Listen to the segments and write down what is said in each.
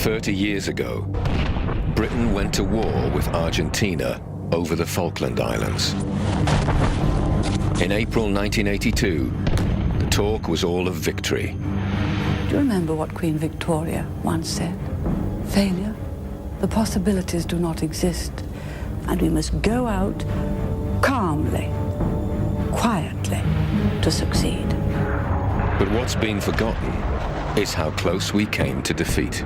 30 years ago, Britain went to war with Argentina over the Falkland Islands. In April 1982, the talk was all of victory. Do you remember what Queen Victoria once said? Failure, the possibilities do not exist, and we must go out calmly, quietly, to succeed. But what's been forgotten is how close we came to defeat.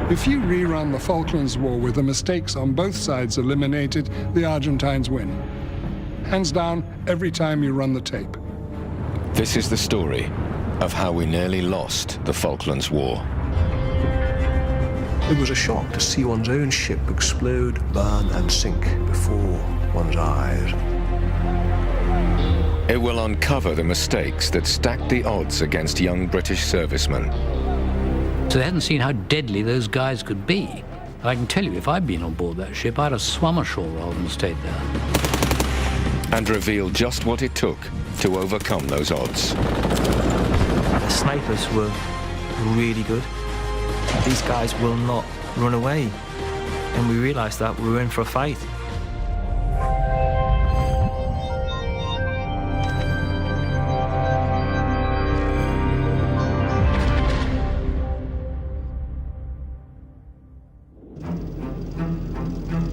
If you rerun the Falklands War with the mistakes on both sides eliminated, the Argentines win. Hands down, every time you run the tape. This is the story of how we nearly lost the Falklands War. It was a shock to see one's own ship explode, burn and sink before one's eyes. It will uncover the mistakes that stacked the odds against young British servicemen. So they hadn't seen how deadly those guys could be. I can tell you, if I'd been on board that ship, I'd have swum ashore rather than stayed there. And reveal just what it took to overcome those odds. The snipers were really good. These guys will not run away. And we realised that we were in for a fight.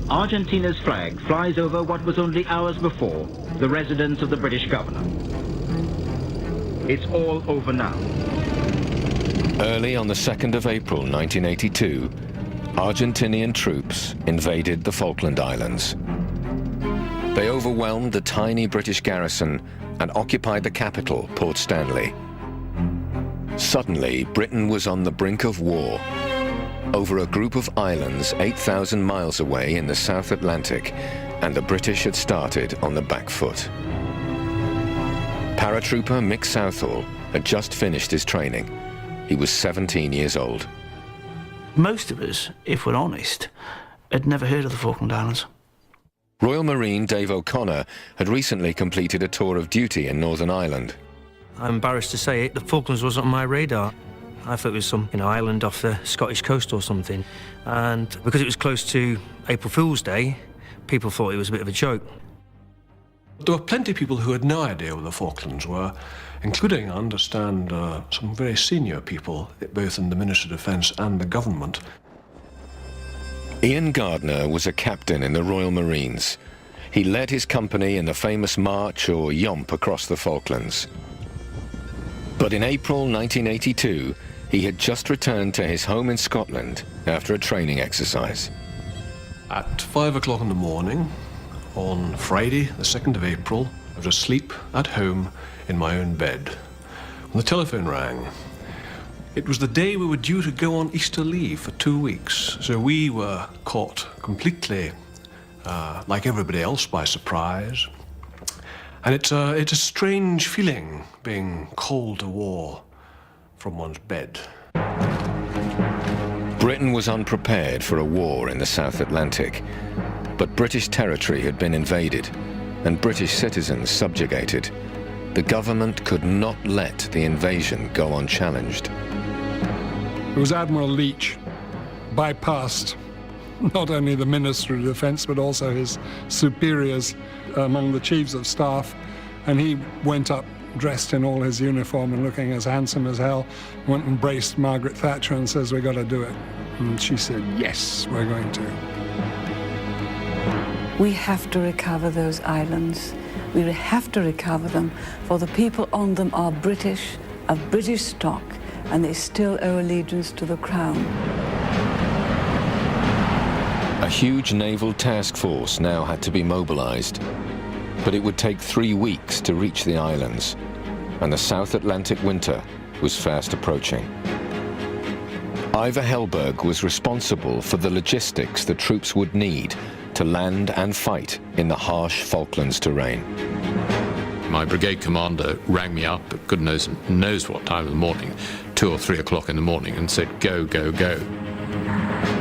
Argentina's flag flies over what was only hours before the residence of the British governor. It's all over now. Early on the 2nd of April 1982, Argentinian troops invaded the Falkland Islands. They overwhelmed the tiny British garrison and occupied the capital, Port Stanley. Suddenly, Britain was on the brink of war over a group of islands 8,000 miles away in the South Atlantic, and the British had started on the back foot. Paratrooper Mick Southall had just finished his training. He was 17 years old. Most of us, if we're honest, had never heard of the Falkland Islands. Royal Marine Dave O'Connor had recently completed a tour of duty in Northern Ireland. I'm embarrassed to say it, the Falklands wasn't on my radar. I thought it was some island off the Scottish coast or something. And because it was close to April Fool's Day, people thought it was a bit of a joke. There were plenty of people who had no idea what the Falklands were, including, I understand, some very senior people, both in the Ministry of Defence and the government. Ian Gardner was a captain in the Royal Marines. He led his company in the famous march or yomp across the Falklands. But in April 1982, he had just returned to his home in Scotland after a training exercise. At 5 o'clock in the morning, on Friday, the 2nd of April, I was asleep at home in my own bed when the telephone rang. It was the day we were due to go on Easter leave for 2 weeks, so we were caught completely, like everybody else, by surprise. And it's a strange feeling being called to war from one's bed. Britain was unprepared for a war in the South Atlantic, but British territory had been invaded and British citizens subjugated. The government could not let the invasion go unchallenged. It was Admiral Leach bypassed not only the Ministry of Defence but also his superiors among the chiefs of staff, and he went up dressed in all his uniform and looking as handsome as hell, went and braced Margaret Thatcher and says, "We've got to do it." And she said, "Yes, we're going to." We have to recover those islands. We have to recover them, for the people on them are British, of British stock, and they still owe allegiance to the Crown. A huge naval task force now had to be mobilized, but it would take 3 weeks to reach the islands, and the South Atlantic winter was fast approaching. Ivor Helberg was responsible for the logistics the troops would need to land and fight in the harsh Falklands terrain. My brigade commander rang me up at goodness knows what time of the morning, 2 or 3 o'clock in the morning, and said, "Go, go, go."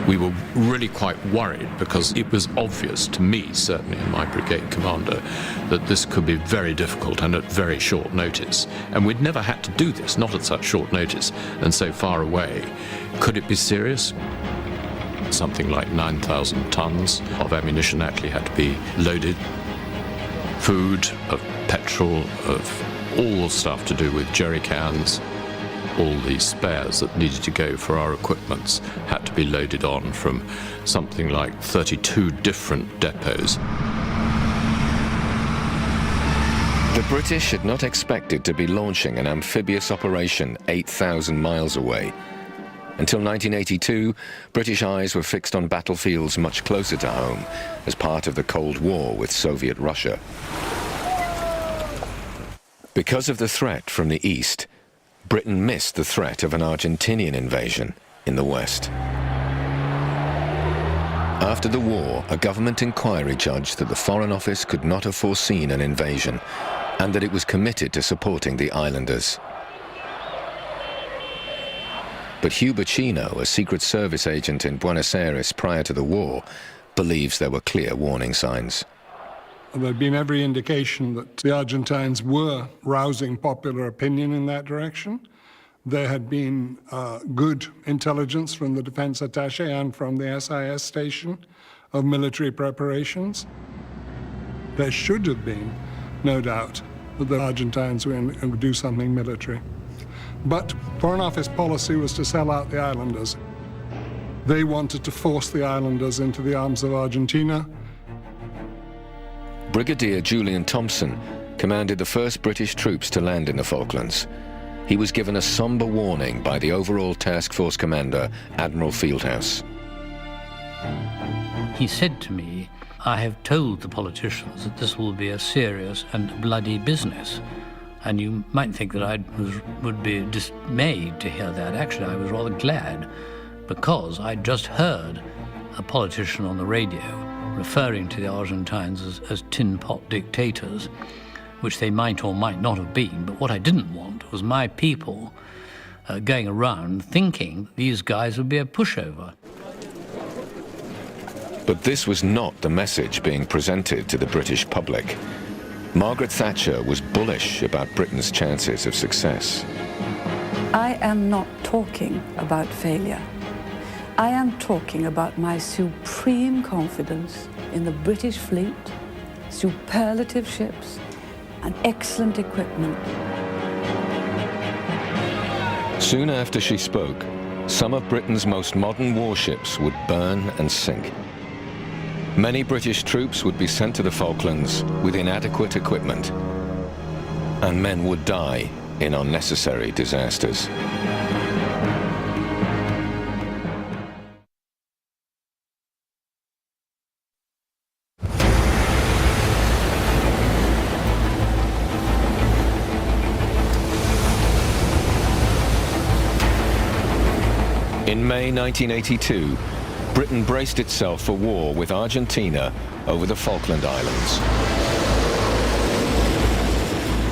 We were really quite worried because it was obvious to me, certainly, and my brigade commander, that this could be very difficult and at very short notice. And we'd never had to do this, not at such short notice and so far away. Could it be serious? Something like 9,000 tons of ammunition actually had to be loaded. Food, of petrol, of all the stuff to do with jerry cans. All the spares that needed to go for our equipments had to be loaded on from something like 32 different depots. The British had not expected to be launching an amphibious operation 8,000 miles away. Until 1982, British eyes were fixed on battlefields much closer to home as part of the Cold War with Soviet Russia. Because of the threat from the east, Britain missed the threat of an Argentinian invasion in the west. After the war, a government inquiry judged that the Foreign Office could not have foreseen an invasion and that it was committed to supporting the islanders. But Hugh Bacino, a Secret Service agent in Buenos Aires prior to the war, believes there were clear warning signs. There had been every indication that the Argentines were rousing popular opinion in that direction. There had been good intelligence from the defense attaché and from the SIS station of military preparations. There should have been no doubt that the Argentines were going to do something military. But Foreign Office policy was to sell out the islanders. They wanted to force the islanders into the arms of Argentina. Brigadier Julian Thompson commanded the first British troops to land in the Falklands. He was given a somber warning by the overall task force commander, Admiral Fieldhouse. He said to me, "I have told the politicians that this will be a serious and bloody business." And you might think that I would be dismayed to hear that. Actually, I was rather glad, because I'd just heard a politician on the radio referring to the Argentines as tin pot dictators, which they might or might not have been. But what I didn't want was my people going around thinking these guys would be a pushover. But this was not the message being presented to the British public. Margaret Thatcher was bullish about Britain's chances of success. I am not talking about failure. I am talking about my supreme confidence in the British fleet, superlative ships, and excellent equipment. Soon after she spoke, some of Britain's most modern warships would burn and sink. Many British troops would be sent to the Falklands with inadequate equipment, and men would die in unnecessary disasters. In May 1982, Britain braced itself for war with Argentina over the Falkland Islands.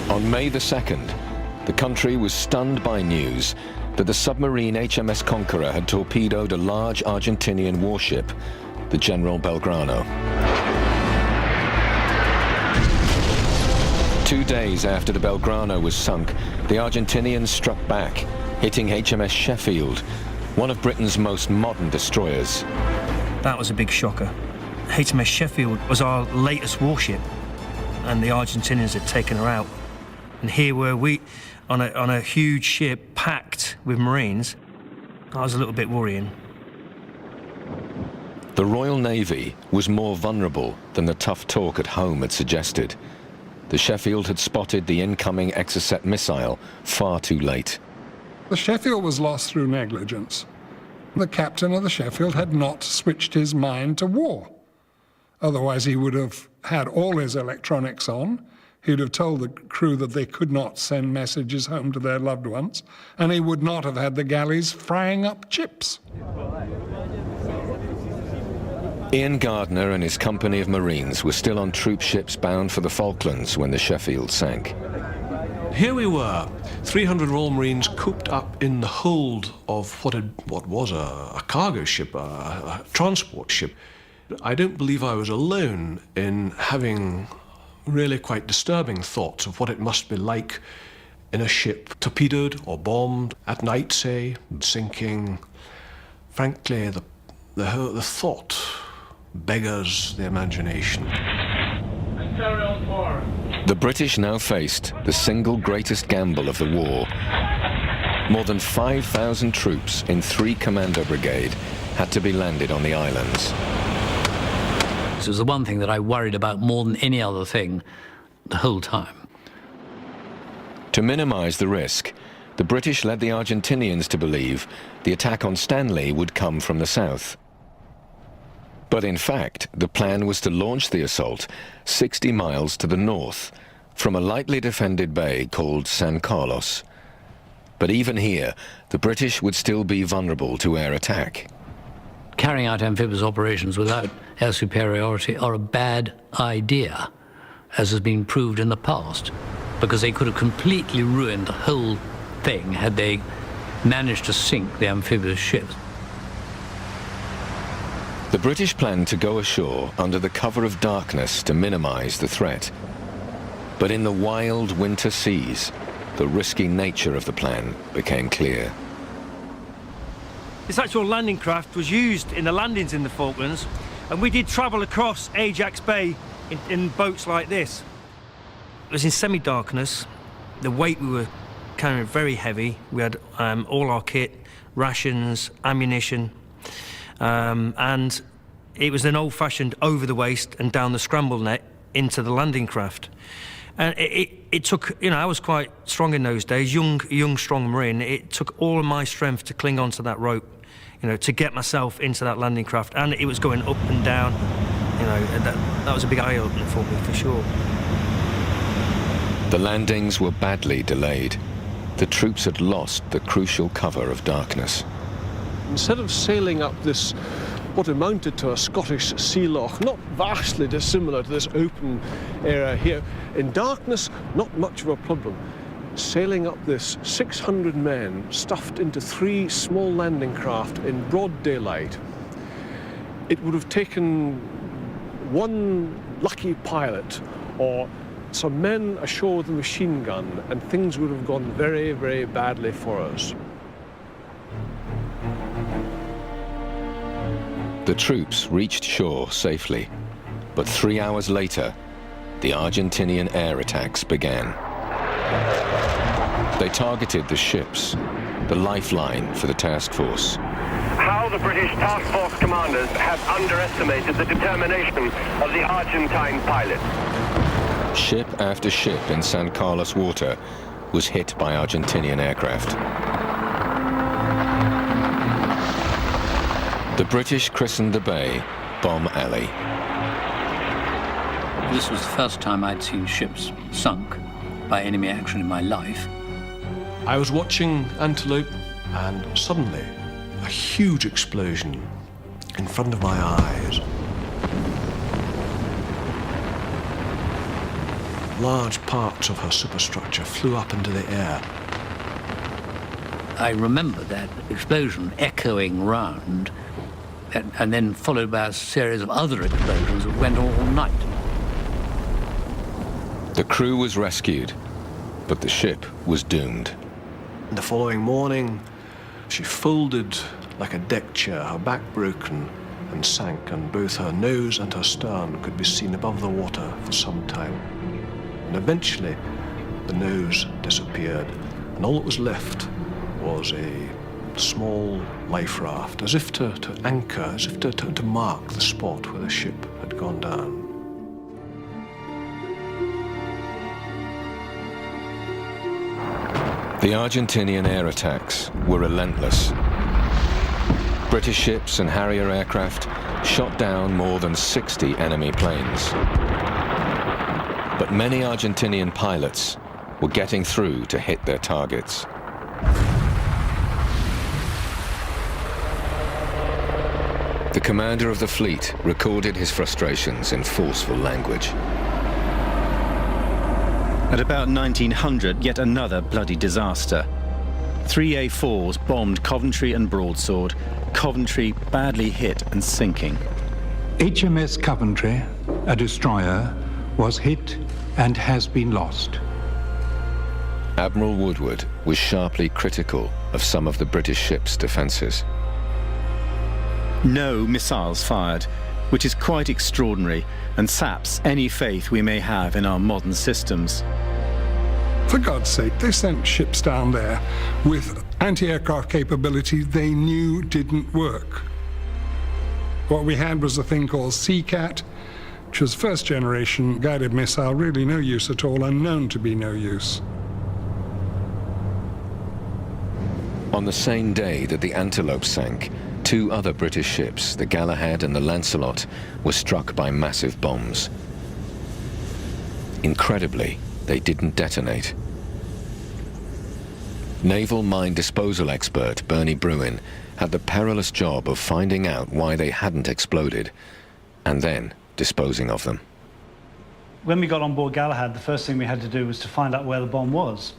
On May the 2nd, the country was stunned by news that the submarine HMS Conqueror had torpedoed a large Argentinian warship, the General Belgrano. 2 days after the Belgrano was sunk, the Argentinians struck back, hitting HMS Sheffield, one of Britain's most modern destroyers. That was a big shocker. HMS Sheffield was our latest warship, and the Argentinians had taken her out. And here were we on a huge ship packed with Marines. That was a little bit worrying. The Royal Navy was more vulnerable than the tough talk at home had suggested. The Sheffield had spotted the incoming Exocet missile far too late. The Sheffield was lost through negligence. The captain of the Sheffield had not switched his mind to war. Otherwise, he would have had all his electronics on. He would have told the crew that they could not send messages home to their loved ones, and he would not have had the galleys frying up chips. Ian Gardner and his company of Marines were still on troop ships bound for the Falklands when the Sheffield sank. Here we were, 300 Royal Marines cooped up in the hold of what was a cargo ship, a transport ship. I don't believe I was alone in having really quite disturbing thoughts of what it must be like in a ship torpedoed or bombed at night, say, sinking. Frankly, The thought beggars the imagination. The British now faced the single greatest gamble of the war. More than 5,000 troops in 3 commando brigade had to be landed on the islands. This was the one thing that I worried about more than any other thing the whole time. To minimize the risk, the British led the Argentinians to believe the attack on Stanley would come from the south. But in fact, the plan was to launch the assault 60 miles to the north, from a lightly defended bay called San Carlos. But even here, the British would still be vulnerable to air attack. Carrying out amphibious operations without air superiority are a bad idea, as has been proved in the past, because they could have completely ruined the whole thing had they managed to sink the amphibious ships. The British planned to go ashore under the cover of darkness to minimize the threat. But in the wild winter seas, the risky nature of the plan became clear. This actual landing craft was used in the landings in the Falklands, and we did travel across Ajax Bay in boats like this. It was in semi-darkness. The weight we were carrying very heavy. We had all our kit, rations, ammunition, and it was an old-fashioned over the waist and down the scramble net into the landing craft. And it took, you know, I was quite strong in those days, young, strong Marine. It took all of my strength to cling onto that rope, you know, to get myself into that landing craft. And it was going up and down, you know, that was a big eye-opener for me, for sure. The landings were badly delayed. The troops had lost the crucial cover of darkness. Instead of sailing up this, what amounted to a Scottish sea loch, not vastly dissimilar to this open area here, in darkness, not much of a problem. Sailing up this, 600 men stuffed into 3 small landing craft in broad daylight. It would have taken one lucky pilot or some men ashore with a machine gun, and things would have gone very, very badly for us. The troops reached shore safely, but 3 hours later, the Argentinian air attacks began. They targeted the ships, the lifeline for the task force. How the British task force commanders have underestimated the determination of the Argentine pilots. Ship after ship in San Carlos water was hit by Argentinian aircraft. The British christened the bay Bomb Alley. This was the first time I'd seen ships sunk by enemy action in my life. I was watching Antelope, and suddenly a huge explosion in front of my eyes. Large parts of her superstructure flew up into the air. I remember that explosion echoing round, and then followed by a series of other explosions that went all night. The crew was rescued, but the ship was doomed. The following morning, she folded like a deck chair, her back broken, and sank, and both her nose and her stern could be seen above the water for some time. And eventually, the nose disappeared, and all that was left was a small life raft, as if to anchor, as if to mark the spot where the ship had gone down. The Argentinian air attacks were relentless. British ships and Harrier aircraft shot down more than 60 enemy planes. But many Argentinian pilots were getting through to hit their targets. The commander of the fleet recorded his frustrations in forceful language. At about 1900, yet another bloody disaster. 3 A4s bombed Coventry and Broadsword. Coventry badly hit and sinking. HMS Coventry, a destroyer, was hit and has been lost. Admiral Woodward was sharply critical of some of the British ships' defences. No missiles fired, which is quite extraordinary and saps any faith we may have in our modern systems. For God's sake, they sent ships down there with anti-aircraft capability they knew didn't work. What we had was a thing called Seacat, which was first-generation guided missile, really no use at all, unknown to be no use. On the same day that the Antelope sank, 2 other British ships, the Galahad and the Lancelot, were struck by massive bombs. Incredibly, they didn't detonate. Naval mine disposal expert Bernie Bruin had the perilous job of finding out why they hadn't exploded, and then disposing of them. When we got on board Galahad, the first thing we had to do was to find out where the bomb was.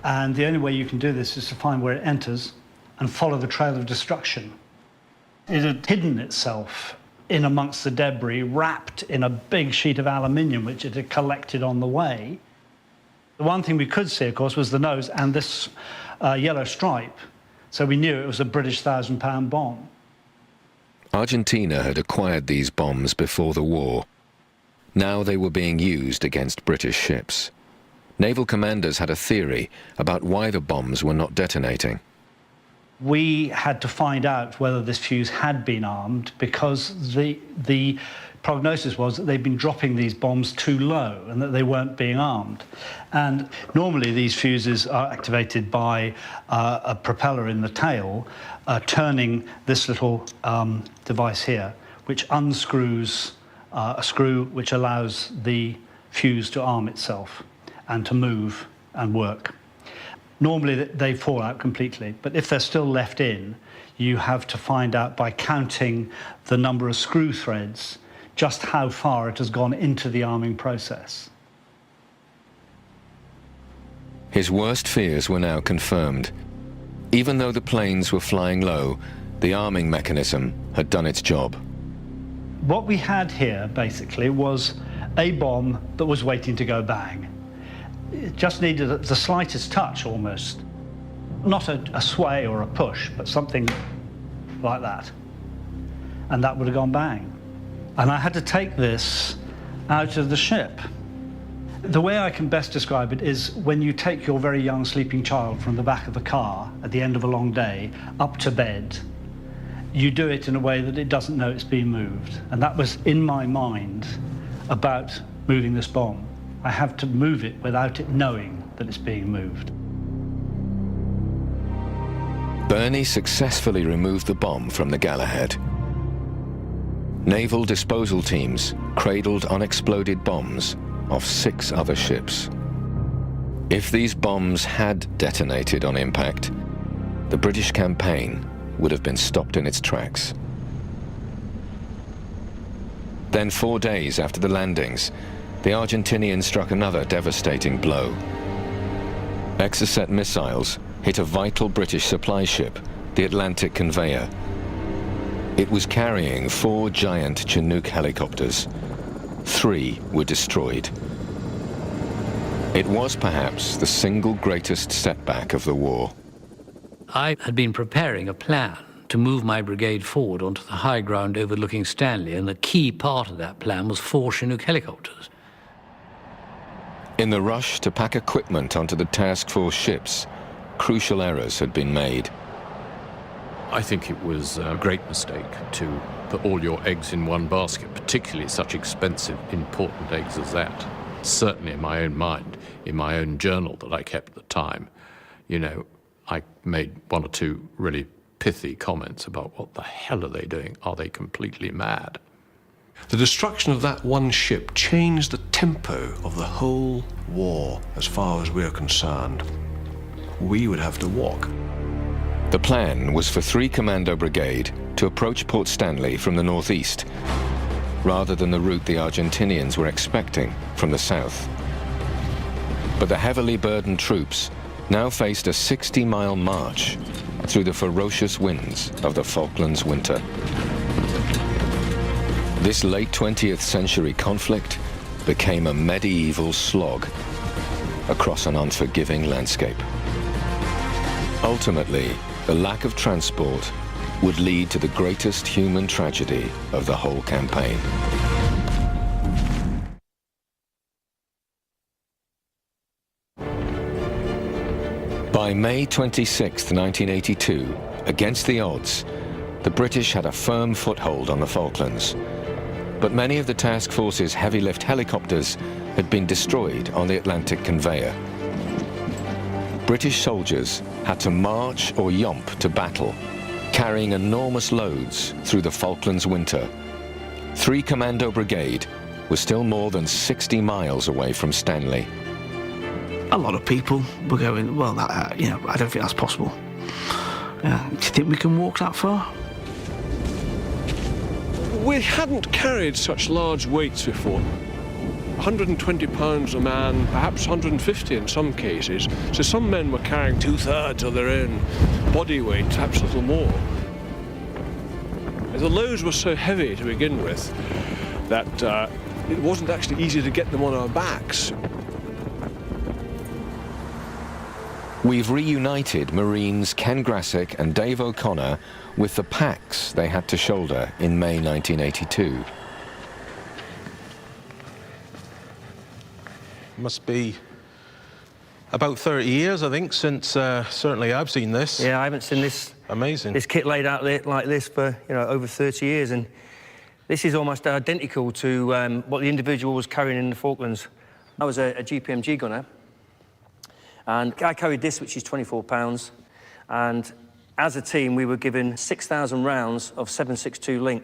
And the only way you can do this is to find where it enters and follow the trail of destruction. It had hidden itself in amongst the debris, wrapped in a big sheet of aluminium which it had collected on the way. The one thing we could see, of course, was the nose and this yellow stripe, so we knew it was a British 1,000-pound bomb. Argentina had acquired these bombs before the war. Now they were being used against British ships. Naval commanders had a theory about why the bombs were not detonating. We had to find out whether this fuse had been armed, because the prognosis was that they'd been dropping these bombs too low and that they weren't being armed. And normally these fuses are activated by a propeller in the tail turning this little device here, which unscrews a screw which allows the fuse to arm itself and to move and work. Normally they fall out completely, but if they're still left in, you have to find out by counting the number of screw threads just how far it has gone into the arming process. His worst fears were now confirmed. Even though the planes were flying low, the arming mechanism had done its job. What we had here, basically, was a bomb that was waiting to go bang. It just needed the slightest touch, almost. Not a sway or a push, but something like that. And that would have gone bang. And I had to take this out of the ship. The way I can best describe it is when you take your very young sleeping child from the back of the car at the end of a long day up to bed, you do it in a way that it doesn't know it's being moved. And that was in my mind about moving this bomb. I have to move it without it knowing that it's being moved. Bernie successfully removed the bomb from the Galahad. Naval disposal teams cradled unexploded bombs off 6 other ships. If these bombs had detonated on impact, the British campaign would have been stopped in its tracks. Then 4 days after the landings, the Argentinians struck another devastating blow. Exocet missiles hit a vital British supply ship, the Atlantic Conveyor. It was carrying 4 giant Chinook helicopters. 3 were destroyed. It was perhaps the single greatest setback of the war. I had been preparing a plan to move my brigade forward onto the high ground overlooking Stanley, and the key part of that plan was 4 Chinook helicopters. In the rush to pack equipment onto the task force ships, crucial errors had been made. I think it was a great mistake to put all your eggs in one basket, particularly such expensive, important eggs as that. Certainly in my own mind, in my own journal that I kept at the time, you know, I made 1 or 2 really pithy comments about what the hell are they doing? Are they completely mad? The destruction of that one ship changed the tempo of the whole war as far as we're concerned. We would have to walk. The plan was for 3 Commando Brigade to approach Port Stanley from the northeast, rather than the route the Argentinians were expecting from the south. But the heavily burdened troops now faced a 60-mile march through the ferocious winds of the Falklands winter. This late 20th century conflict became a medieval slog across an unforgiving landscape. Ultimately, the lack of transport would lead to the greatest human tragedy of the whole campaign. By May 26, 1982, against the odds, the British had a firm foothold on the Falklands. But many of the task force's heavy-lift helicopters had been destroyed on the Atlantic conveyor. British soldiers had to march or yomp to battle, carrying enormous loads through the Falklands winter. 3 Commando Brigade was still more than 60 miles away from Stanley. A lot of people were going, well, you know, I don't think that's possible. Do you think we can walk that far? We hadn't carried such large weights before. 120 pounds a man, perhaps 150 in some cases. So some men were carrying 2/3 of their own body weight, perhaps a little more. The loads were so heavy to begin with that it wasn't actually easy to get them on our backs. We've reunited Marines Ken Grassick and Dave O'Connor with the packs they had to shoulder in May 1982. Must be about 30 years, I think, since certainly I've seen this. Yeah, I haven't seen this. Amazing. This kit laid out like this for, you know, over 30 years, and this is almost identical to what the individual was carrying in the Falklands. I was a GPMG gunner, and I carried this, which is 24 pounds, and as a team, we were given 6,000 rounds of 7.62 Link.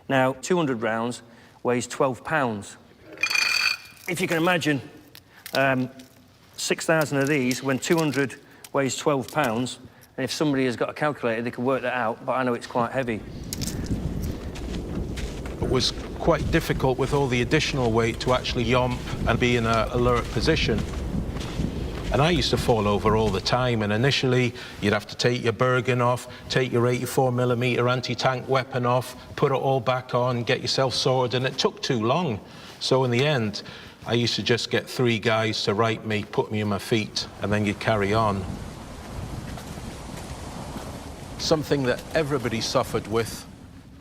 Now, 200 rounds weighs 12 pounds. If you can imagine, 6,000 of these, when 200 weighs 12 pounds, and if somebody has got a calculator, they can work that out, but I know it's quite heavy. It was quite difficult with all the additional weight to actually yomp and be in an alert position. And I used to fall over all the time, and initially you'd have to take your Bergen off, take your 84mm anti-tank weapon off, put it all back on, get yourself sorted, and it took too long. So in the end, I used to just get 3 guys to right me, put me on my feet, and then you'd carry on. Something that everybody suffered with,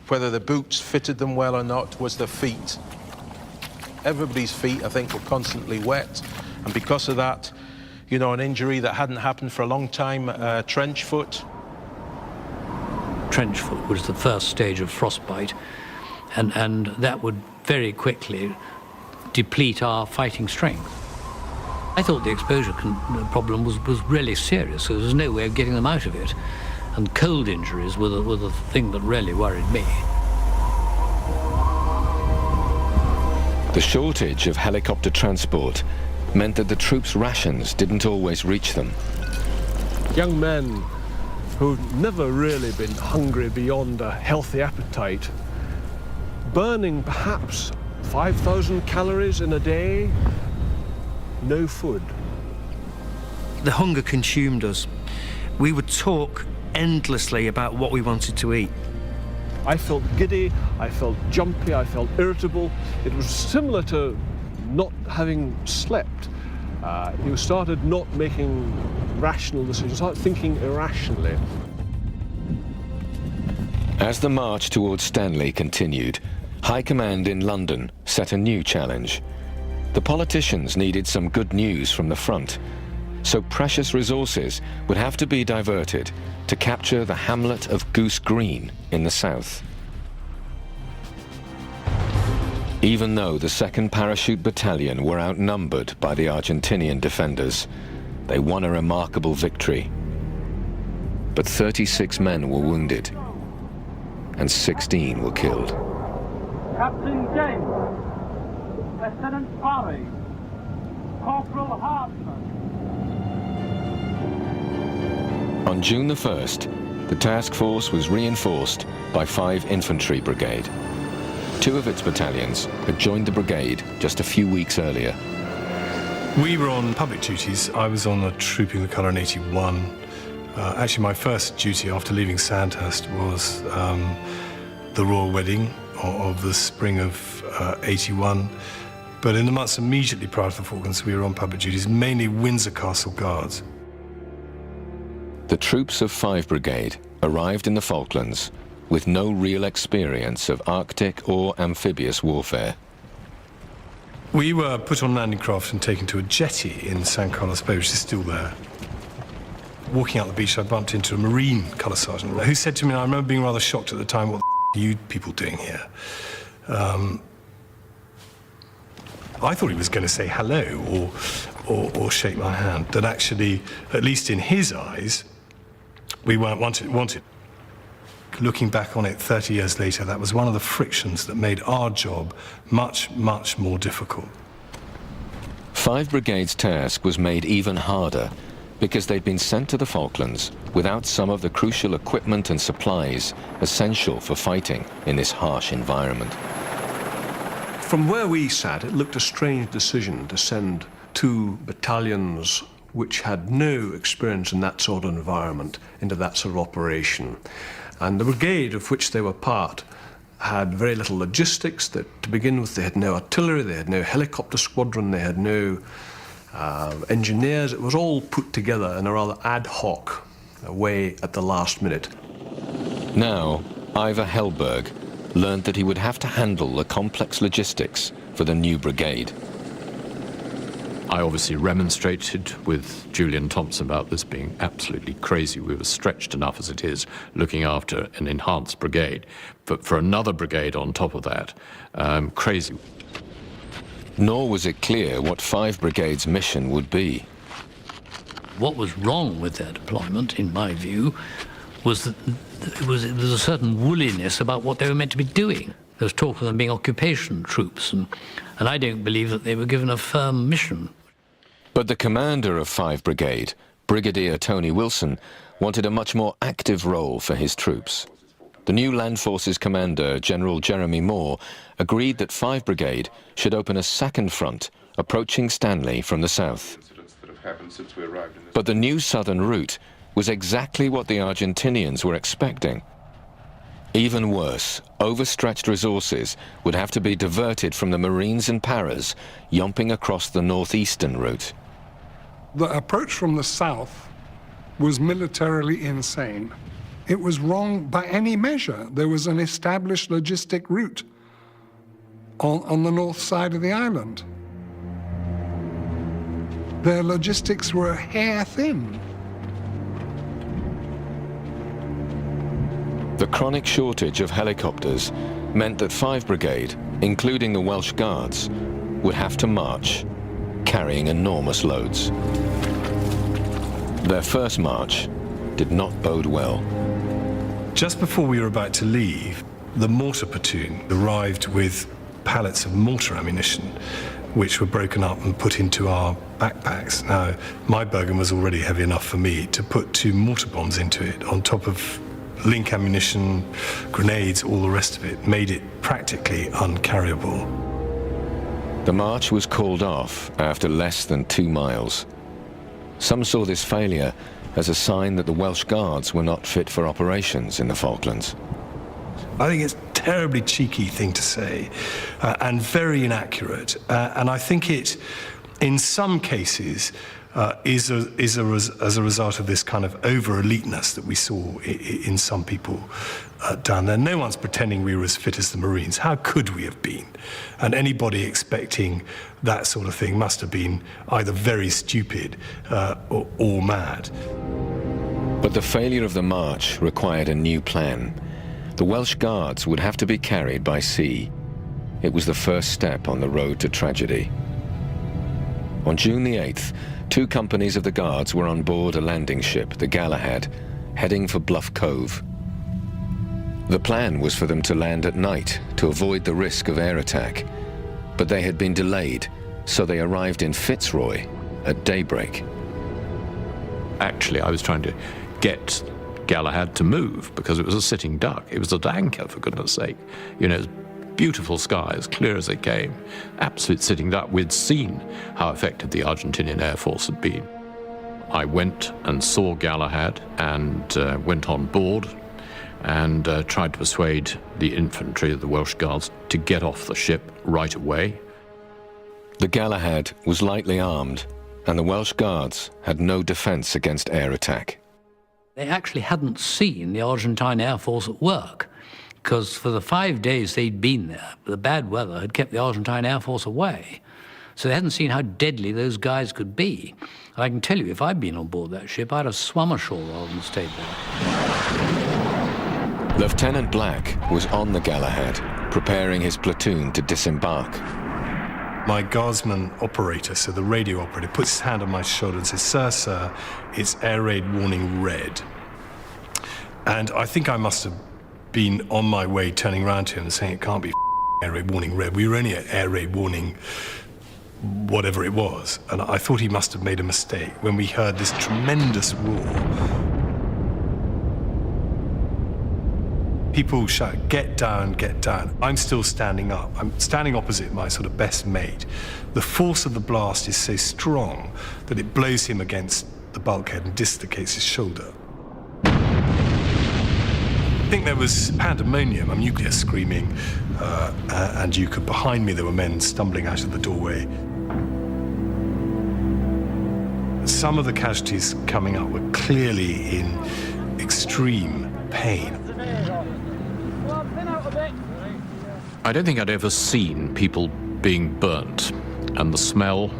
whether the boots fitted them well or not, was their feet. Everybody's feet, I think, were constantly wet, and because of that, you know, an injury that hadn't happened for a long time, trench foot. Trench foot was the first stage of frostbite, and that would very quickly deplete our fighting strength. I thought the exposure problem was really serious, so there was no way of getting them out of it. And cold injuries were the thing that really worried me. The shortage of helicopter transport meant that the troops' rations didn't always reach them. Young men who'd never really been hungry beyond a healthy appetite, burning perhaps 5,000 calories in a day, no food. The hunger consumed us. We would talk endlessly about what we wanted to eat. I felt giddy, I felt jumpy, I felt irritable. It was similar to not having slept. You started not making rational decisions, started thinking irrationally. As the march towards Stanley continued, High Command in London set a new challenge. The politicians needed some good news from the front, so precious resources would have to be diverted to capture the hamlet of Goose Green in the south. Even though the 2nd Parachute Battalion were outnumbered by the Argentinian defenders, they won a remarkable victory. But 36 men were wounded, and 16 were killed. Captain James, Lieutenant Parry, Corporal Hartman. On June the 1st, the task force was reinforced by 5 Infantry Brigade. 2 of its battalions had joined the brigade just a few weeks earlier. We were on public duties. I was on a trooping the colour in 81. Actually, my first duty after leaving Sandhurst was the royal wedding of the spring of 81. But in the months immediately prior to the Falklands, we were on public duties, mainly Windsor Castle Guards. The The troops of 5 Brigade arrived in the Falklands with no real experience of Arctic or amphibious warfare. We were put on landing craft and taken to a jetty in San Carlos Bay, which is still there. Walking out the beach, I bumped into a Marine colour sergeant who said to me, and I remember being rather shocked at the time, "What the are you people doing here?" I thought he was going to say hello or shake my hand. That actually, at least in his eyes, we weren't wanted. Looking back on it 30 years later, that was one of the frictions that made our job much, much more difficult. 5 Brigade's task was made even harder because they'd been sent to the Falklands without some of the crucial equipment and supplies essential for fighting in this harsh environment. From where we sat, it looked a strange decision to send 2 battalions which had no experience in that sort of environment into that sort of operation. And the brigade of which they were part had very little logistics. That, to begin with, they had no artillery, they had no helicopter squadron, they had no engineers. It was all put together in a rather ad hoc way at the last minute. Now, Ivar Hellberg learned that he would have to handle the complex logistics for the new brigade. I obviously remonstrated with Julian Thompson about this being absolutely crazy. We were stretched enough as it is, looking after an enhanced brigade. But for another brigade on top of that, crazy. Nor was it clear what 5 Brigade's mission would be. What was wrong with their deployment, in my view, was that there was a certain woolliness about what they were meant to be doing. There was talk of them being occupation troops, and I don't believe that they were given a firm mission. But the commander of 5 Brigade, Brigadier Tony Wilson, wanted a much more active role for his troops. The new Land Forces commander, General Jeremy Moore, agreed that 5 Brigade should open a second front, approaching Stanley from the south. But the new southern route was exactly what the Argentinians were expecting. Even worse, overstretched resources would have to be diverted from the Marines and Paras, yomping across the northeastern route. The approach from the south was militarily insane. It was wrong by any measure. There was an established logistic route on the north side of the island. Their logistics were hair thin. The chronic shortage of helicopters meant that 5 Brigade, including the Welsh Guards, would have to march, carrying enormous loads. Their first march did not bode well. Just before we were about to leave, the mortar platoon arrived with pallets of mortar ammunition, which were broken up and put into our backpacks. Now, my Bergen was already heavy enough for me. To put 2 mortar bombs into it on top of link ammunition, grenades, all the rest of it, made it practically uncarryable. The march was called off after less than 2 miles. Some saw this failure as a sign that the Welsh Guards were not fit for operations in the Falklands. I think it's a terribly cheeky thing to say and very inaccurate. And I think it, in some cases, is as a result of this kind of over-eliteness that we saw in some people down there. No one's pretending we were as fit as the Marines. How could we have been? And anybody expecting that sort of thing must have been either very stupid or mad. But the failure of the march required a new plan. The Welsh Guards would have to be carried by sea. It was the first step on the road to tragedy. On June the 8th, 2 companies of the Guards were on board a landing ship, the Galahad, heading for Bluff Cove. The plan was for them to land at night to avoid the risk of air attack, but they had been delayed, so they arrived in Fitzroy at daybreak. Actually, I was trying to get Galahad to move because it was a sitting duck. It was at anchor, for goodness sake. You know, beautiful sky, as clear as they came. Absolute sitting duck. We'd seen how effective the Argentinian Air Force had been. I went and saw Galahad and went on board and tried to persuade the infantry of the Welsh Guards to get off the ship right away. The Galahad was lightly armed, and the Welsh Guards had no defence against air attack. They actually hadn't seen the Argentine Air Force at work, because for the 5 days they'd been there, the bad weather had kept the Argentine Air Force away. So they hadn't seen how deadly those guys could be. And I can tell you, if I'd been on board that ship, I'd have swum ashore rather than stayed there. Lieutenant Black was on the Galahad, preparing his platoon to disembark. My guardsman operator, so the radio operator, puts his hand on my shoulder and says, Sir, it's air raid warning red. And I think I must have been on my way turning around to him and saying, it can't be air raid warning red. We were only at air raid warning whatever it was. And I thought he must have made a mistake when we heard this tremendous roar. People shout, get down, get down. I'm still standing up. I'm standing opposite my sort of best mate. The force of the blast is so strong that it blows him against the bulkhead and dislocates his shoulder. I think there was pandemonium, nuclear screaming, and behind me there were men stumbling out of the doorway. Some of the casualties coming up were clearly in extreme pain. I don't think I'd ever seen people being burnt, and the smell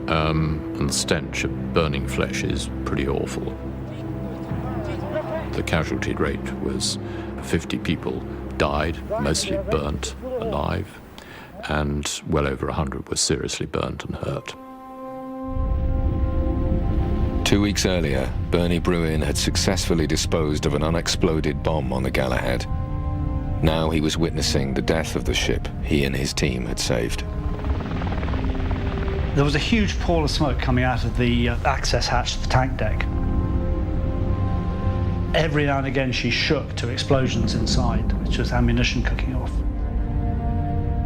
and the stench of burning flesh is pretty awful. The casualty rate was 50 people died, mostly burnt alive, and well over 100 were seriously burnt and hurt. 2 weeks earlier, Bernie Bruin had successfully disposed of an unexploded bomb on the Galahad. Now he was witnessing the death of the ship he and his team had saved. There was a huge pall of smoke coming out of the access hatch to the tank deck. Every now and again she shook to explosions inside, which was ammunition cooking off.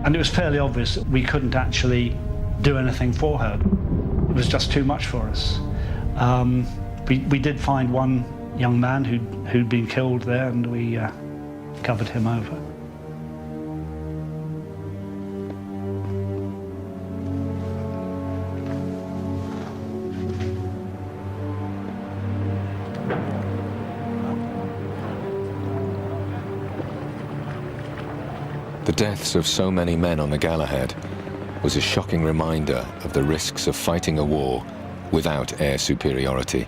And it was fairly obvious that we couldn't actually do anything for her. It was just too much for us. We did find one young man who'd been killed there, and we covered him over. The deaths of so many men on the Galahad was a shocking reminder of the risks of fighting a war without air superiority.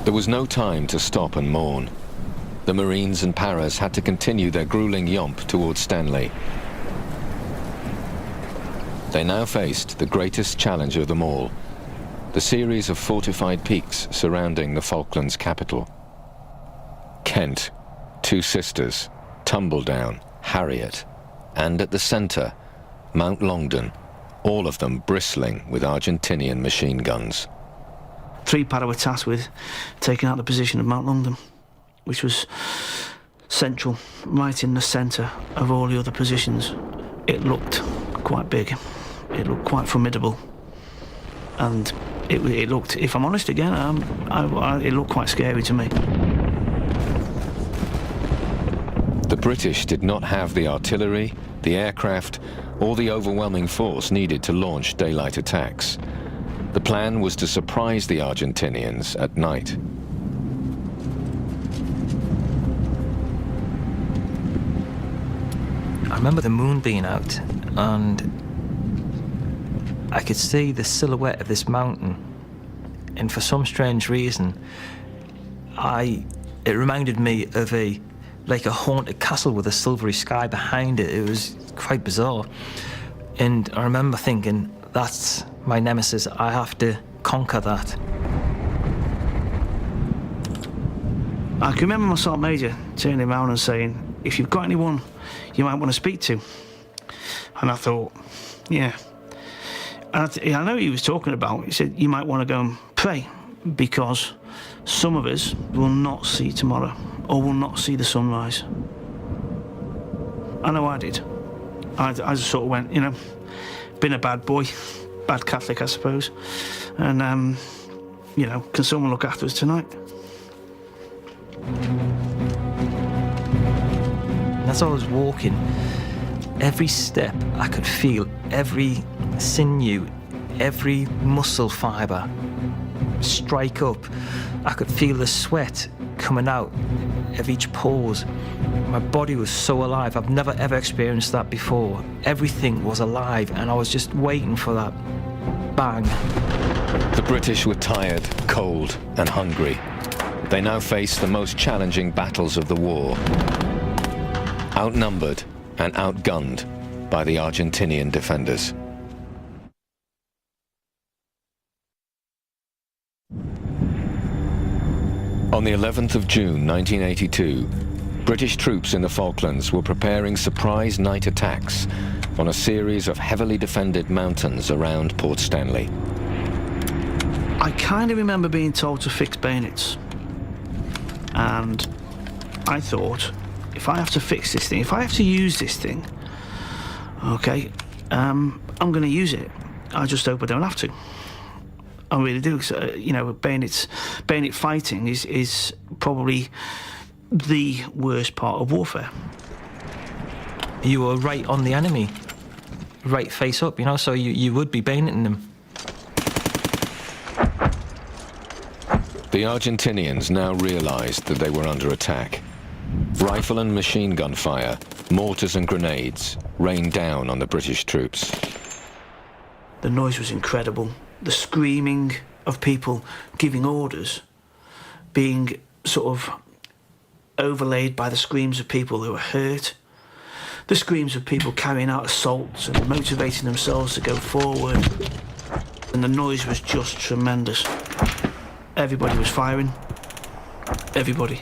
There was no time to stop and mourn. The Marines and Paras had to continue their grueling yomp towards Stanley. They now faced the greatest challenge of them all, the series of fortified peaks surrounding the Falklands capital. Kent, Two Sisters, Tumbledown, Harriet, and at the center, Mount Longdon, all of them bristling with Argentinian machine guns. 3 Para were tasked with taking out the position of Mount Longdon, which was central, right in the centre of all the other positions. It looked quite big, it looked quite formidable, and it looked, if I'm honest again, it looked quite scary to me. The British did not have the artillery, the aircraft, or the overwhelming force needed to launch daylight attacks. The plan was to surprise the Argentinians at night. I remember the moon being out, and I could see the silhouette of this mountain, and for some strange reason, it reminded me of like a haunted castle with a silvery sky behind it. It was quite bizarre. And I remember thinking, that's my nemesis, I have to conquer that. I can remember my Sergeant Major turning around and saying, if you've got anyone you might want to speak to. And I thought, yeah. And I know what he was talking about. He said, you might want to go and pray, because some of us will not see tomorrow, or will not see the sunrise. I know I did. I just sort of went, been a bad boy, bad Catholic, I suppose. And, can someone look after us tonight? As I was walking, every step I could feel, every sinew, every muscle fibre strike up, I could feel the sweat coming out of each pause. My body was so alive. I've never ever experienced that before. Everything was alive, and I was just waiting for that bang. The British were tired, cold, and hungry. They now faced the most challenging battles of the war. Outnumbered and outgunned by the Argentinian defenders. On the 11th of June 1982, British troops in the Falklands were preparing surprise night attacks on a series of heavily defended mountains around Port Stanley. I kind of remember being told to fix bayonets. And I thought, if I have to fix this thing, if I have to use this thing, okay, I'm going to use it. I just hope I don't have to. I really do. So, you know, bayonet fighting is probably the worst part of warfare. You were right on the enemy, right face up, you know, so you would be bayoneting them. The Argentinians now realized that they were under attack. Rifle and machine gun fire, mortars and grenades rained down on the British troops. The noise was incredible. The screaming of people giving orders being sort of overlaid by the screams of people who were hurt. The screams of people carrying out assaults and motivating themselves to go forward. And the noise was just tremendous. Everybody was firing. Everybody.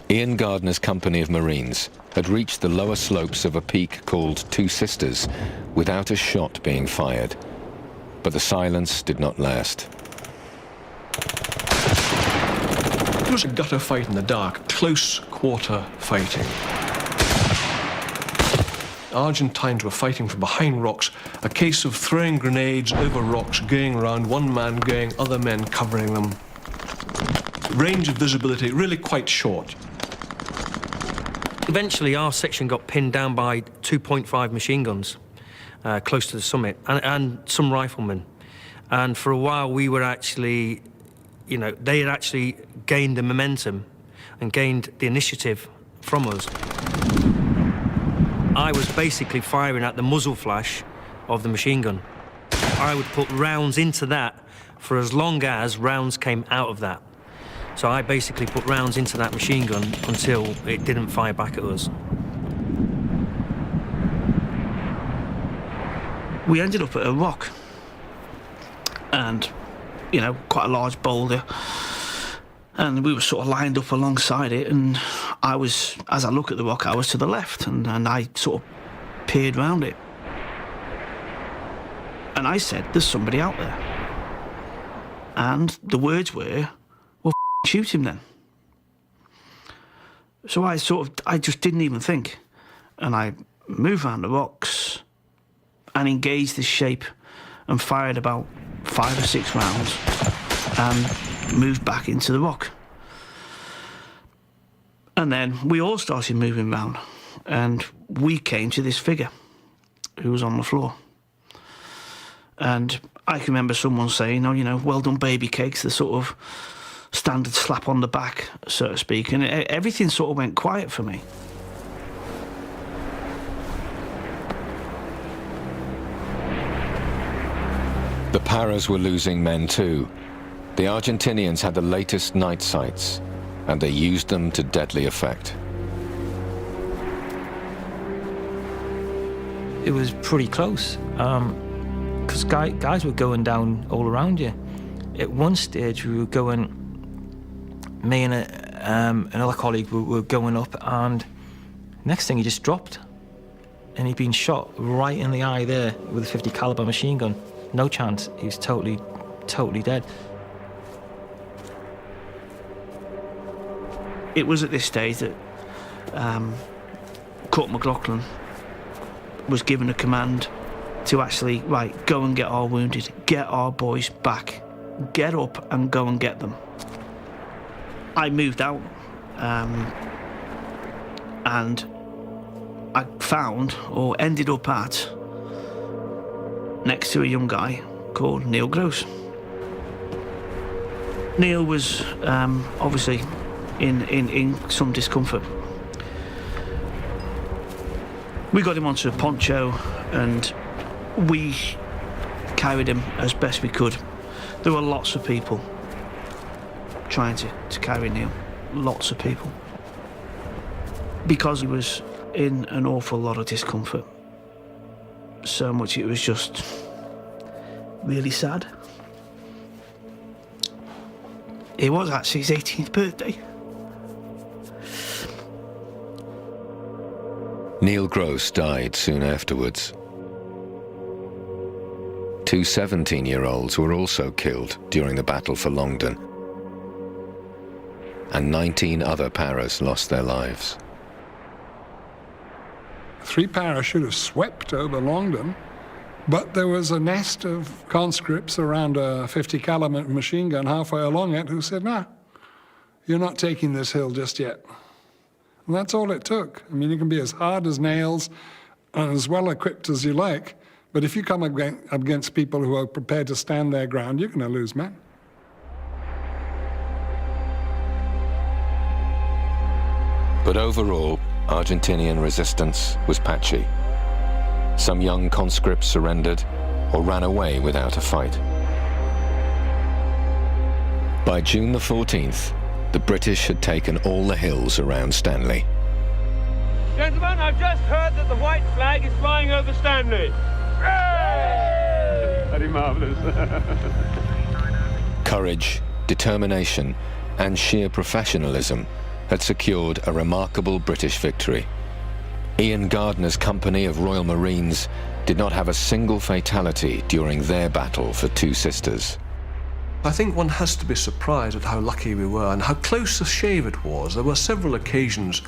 Ian Gardner's company of Marines had reached the lower slopes of a peak called Two Sisters without a shot being fired. But the silence did not last. It was a gutter fight in the dark, close quarter fighting. Argentines were fighting from behind rocks, a case of throwing grenades over rocks, going around, one man going, other men covering them. Range of visibility really quite short. Eventually our section got pinned down by 2.5 machine guns close to the summit and some riflemen. And for a while we were actually, you know, they had actually gained the momentum and gained the initiative from us. I was basically firing at the muzzle flash of the machine gun. I would put rounds into that for as long as rounds came out of that. So I basically put rounds into that machine gun until it didn't fire back at us. We ended up at a rock. And, you know, quite a large boulder. And we were sort of lined up alongside it, and I was, as I look at the rock, I was to the left, and I sort of peered round it. And I said, there's somebody out there. And the words were, well, shoot him then. So I just didn't even think. And I moved around the rocks and engaged this shape and fired about 5 or 6 rounds and moved back into the rock. And then we all started moving round, and we came to this figure who was on the floor. And I can remember someone saying, oh, you know, well done, baby cakes, the sort of standard slap on the back, so to speak, and everything sort of went quiet for me. The Paras were losing men too. The Argentinians had the latest night sights, and they used them to deadly effect. It was pretty close, because guys were going down all around you. At one stage we were going, me and another colleague were going up, and next thing he just dropped. And he'd been shot right in the eye there with a 50 caliber machine gun. No chance, he was totally dead. It was at this stage that Court McLaughlin was given a command to actually, right, go and get our wounded, get our boys back, get up and go and get them. I moved out and I found, or ended up at, next to a young guy called Neil Gross. Neil was obviously in some discomfort. We got him onto a poncho and we carried him as best we could. There were lots of people trying to carry Neil, lots of people, because he was in an awful lot of discomfort. So much it was just really sad. It was actually his 18th birthday. Neil Gross died soon afterwards. 2 17-year-olds were also killed during the battle for Longdon, and 19 other paras lost their lives. 3 paras should have swept over Longdon, but there was a nest of conscripts around a 50 caliber machine gun halfway along it who said, "No, you're not taking this hill just yet." And that's all it took. I mean, you can be as hard as nails and as well equipped as you like, but if you come against people who are prepared to stand their ground, you're going to lose men. But overall, Argentinian resistance was patchy. Some young conscripts surrendered or ran away without a fight. By June the 14th, the British had taken all the hills around Stanley. Gentlemen, I've just heard that the white flag is flying over Stanley. Hooray! Very marvellous. Courage, determination, and sheer professionalism had secured a remarkable British victory. Ian Gardner's company of Royal Marines did not have a single fatality during their battle for Two Sisters. I think one has to be surprised at how lucky we were and how close a shave it was. There were several occasions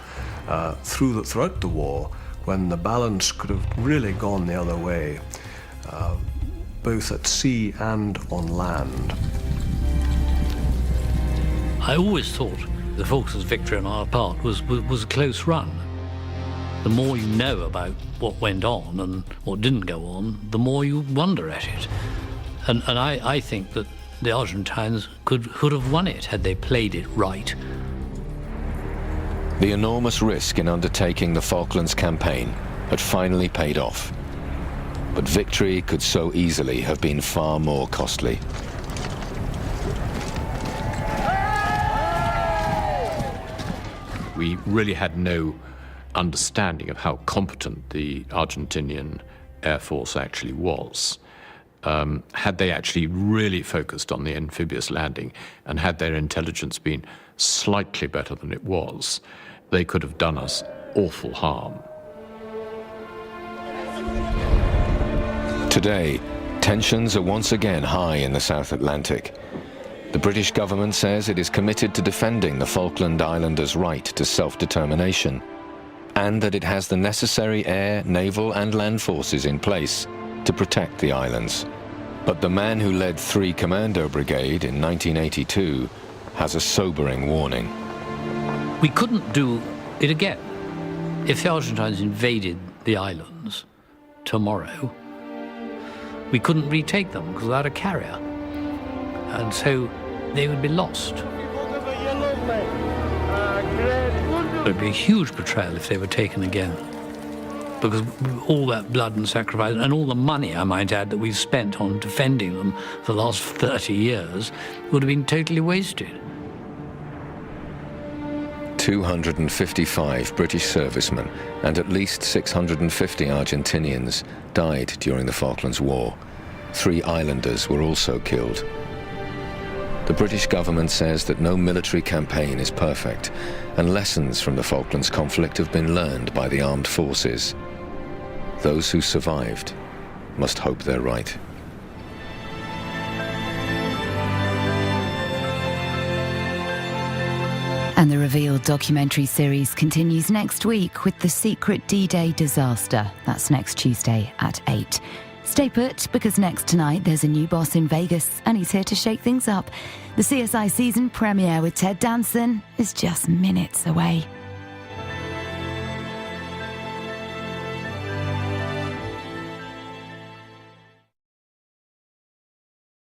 throughout the war when the balance could have really gone the other way, both at sea and on land. I always thought the Falklands victory on our part was a close run. The more you know about what went on and what didn't go on, the more you wonder at it. And I think that the Argentines could have won it had they played it right. The enormous risk in undertaking the Falklands campaign had finally paid off. But victory could so easily have been far more costly. We really had no understanding of how competent the Argentinian Air Force actually was. Had they actually really focused on the amphibious landing and had their intelligence been slightly better than it was, they could have done us awful harm. Today, tensions are once again high in the South Atlantic. The British government says it is committed to defending the Falkland Islanders' right to self-determination, and that it has the necessary air, naval and land forces in place to protect the islands. But the man who led 3 Commando Brigade in 1982 has a sobering warning. We couldn't do it again. If the Argentines invaded the islands tomorrow, we couldn't retake them because without a carrier. And so they would be lost. It would be a huge betrayal if they were taken again, because all that blood and sacrifice and all the money, I might add, that we've spent on defending them for the last 30 years would have been totally wasted. 255 British servicemen and at least 650 Argentinians died during the Falklands War. 3 islanders were also killed. The British government says that no military campaign is perfect, and lessons from the Falklands conflict have been learned by the armed forces. Those who survived must hope they're right. And the Revealed documentary series continues next week with The Secret D-Day Disaster. That's next Tuesday at 8. Stay put, because next tonight there's a new boss in Vegas and he's here to shake things up. The CSI season premiere with Ted Danson is just minutes away.